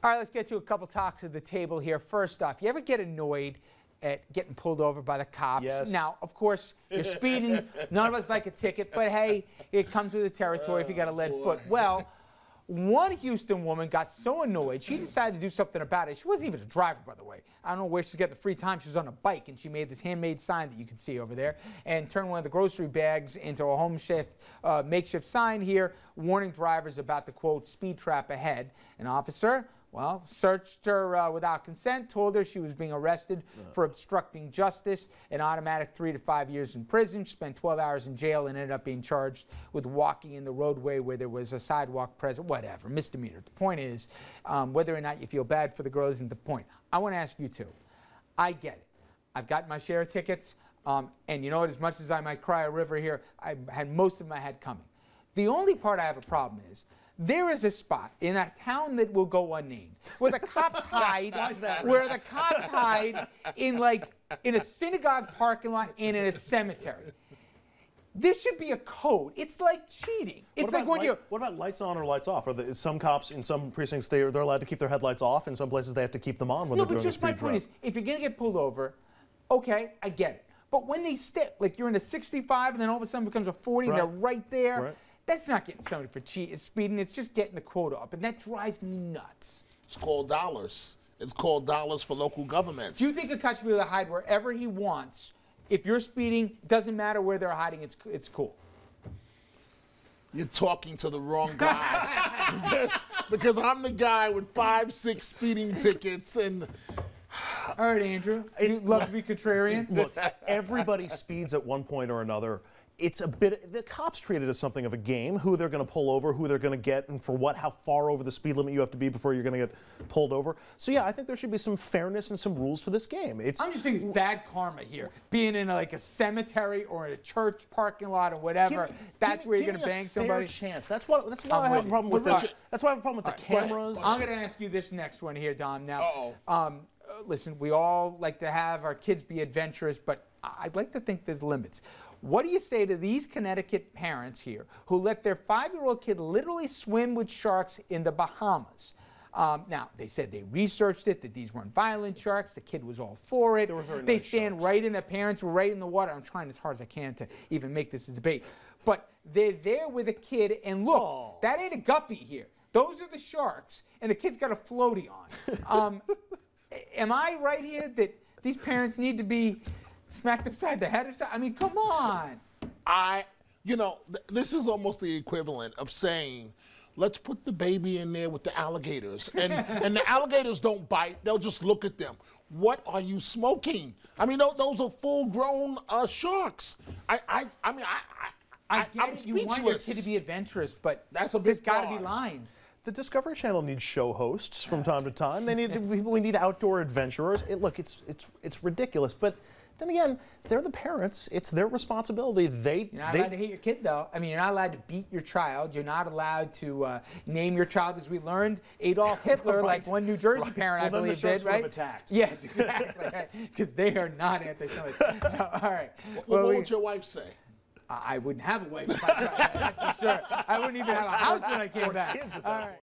All right, let's get to a couple talks at the table here. First off, you ever get annoyed at getting pulled over by the cops? Yes. Now, of course, you're speeding. None of us like a ticket, but hey, it comes with the territory if you got a lead foot. Well, one Houston woman got so annoyed, she decided to do something about it. She wasn't even a driver, by the way. I don't know where she's getting the free time. She was on a bike, and she made this handmade sign that you can see over there and turned one of the grocery bags into a makeshift sign here, warning drivers about the, quote, speed trap ahead. An officer, well, searched her without consent, told her she was being arrested for obstructing justice, an automatic 3 to 5 years in prison. She spent 12 hours in jail and ended up being charged with walking in the roadway where there was a sidewalk present, whatever, misdemeanor. The point is, whether or not you feel bad for the girl isn't the point. I want to ask you two. I get it. I've got my share of tickets, and you know what, as much as I might cry a river here, I had most of my head coming. The only part I have a problem is, there is a spot in a town that will go unnamed where the cops hide, in a synagogue parking lot and in a cemetery. There should be a code. It's like cheating. It's like when you. What about lights on or lights off? Some cops in some precincts they're allowed to keep their headlights off. In some places they have to keep them on when they're doing a speed trap. No, but just my point is, if you're gonna get pulled over, okay, I get it. But when they step, like you're in a 65 and then all of a sudden it becomes a 40 and they're right there. Right. That's not getting somebody for speeding. It's just getting the quota up, and that drives me nuts. It's called dollars. It's called dollars for local governments. Do you think a cop should be able to hide wherever he wants? If you're speeding, doesn't matter where they're hiding. It's cool. You're talking to the wrong guy. because I'm the guy with 5, 6 speeding tickets and. All right, Andrew. You'd love to be contrarian. Look, everybody speeds at one point or another. It's a bit, the cops treat it as something of a game, who they're going to pull over, who they're going to get, and for what, how far over the speed limit you have to be before you're going to get pulled over. So yeah, I think there should be some fairness and some rules for this game. I'm just saying it's bad karma here. Being in like a cemetery or in a church parking lot or whatever, that's where you're going to bang somebody. Chance. That's why I have a problem with the, that's why I have a problem with the cameras. I'm going to ask you this next one here, Dom. Now, listen, we all like to have our kids be adventurous, but I'd like to think there's limits. What do you say to these Connecticut parents here who let their 5-year-old kid literally swim with sharks in the Bahamas? Now, they said they researched it, that these weren't violent sharks. The kid was all for it. They stand right in, the parents were right in the water. I'm trying as hard as I can to even make this a debate. But they're there with a kid, and look, that ain't a guppy here. Those are the sharks, and the kid's got a floaty on. Am I right here that these parents need to be smacked upside the head or something? I mean, come on. This is almost the equivalent of saying, let's put the baby in there with the alligators. And the alligators don't bite. They'll just look at them. What are you smoking? I mean, those are full-grown sharks. I get it. You want your kid to be adventurous, but there's got to be lines. The Discovery Channel needs show hosts from time to time. They need people. We need outdoor adventurers. Look, it's ridiculous, but then again, they're the parents. It's their responsibility. You're not allowed to hit your kid, though. I mean, you're not allowed to beat your child. You're not allowed to name your child, as we learned, Adolf Hitler, like one New Jersey parent, I believe, did, right? Attacked. Yes, exactly. Because they are not anti-Semitic. So, all right. What would your wife say? I wouldn't have a wife if I tried that, that's for sure. I wouldn't even have a house when I came back. All right.